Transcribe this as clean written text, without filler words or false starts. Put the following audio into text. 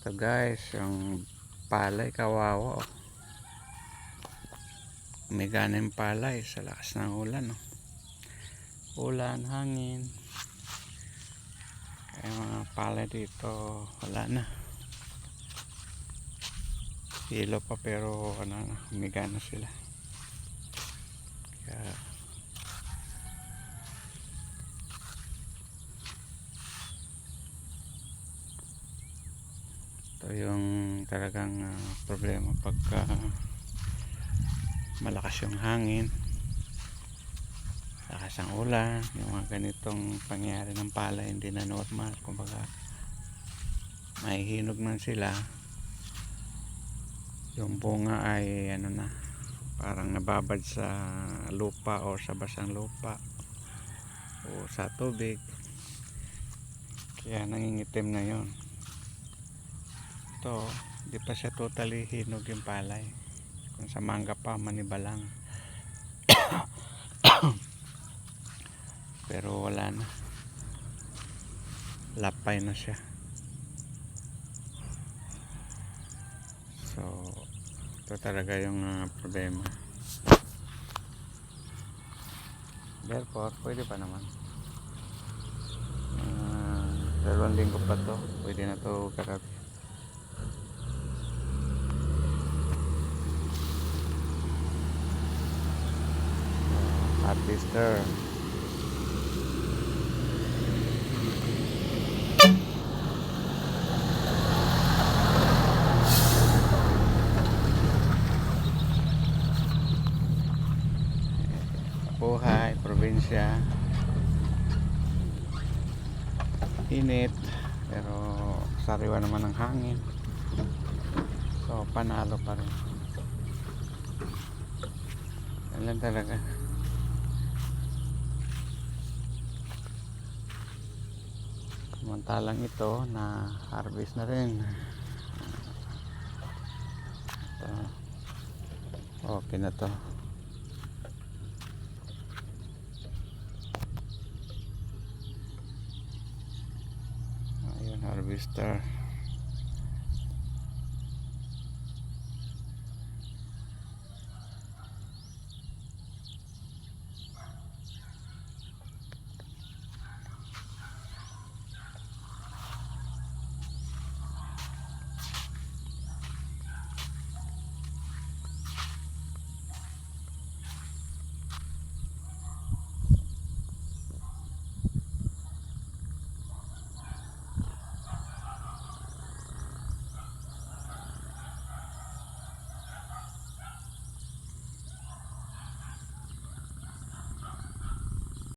Ito guys, yung palay kawawa oh. Umigana yung palay sa lakas ng ulan oh. Ulan, hangin. Kaya mga palay dito wala na. Hilo pa pero ano, umigana sila. Kaya ito yung talagang problema pagka malakas yung hangin, lakas ang ulan, yung mga ganitong pangyayari ng palay hindi na normal. Kumbaga mahihinog man sila, yung bunga ay ano na, parang nababad sa lupa o sa basang lupa o sa tubig, kaya nangingitim na yon. Ito di pa siya totally hinog yung palay, kung sa mangga pa maniba lang. Pero wala na, lapay na siya. So ito talaga yung problema. Therefore pwede pa naman, 2 linggo pa to, pwede na to karap. Harvester. Buhay, probinsya. Init, pero sariwa naman ng hangin. So panalo pa rin. Yan lang talaga. Samantalang ito na harvest na rin. Ito. Okay na to. Ayun, harvester.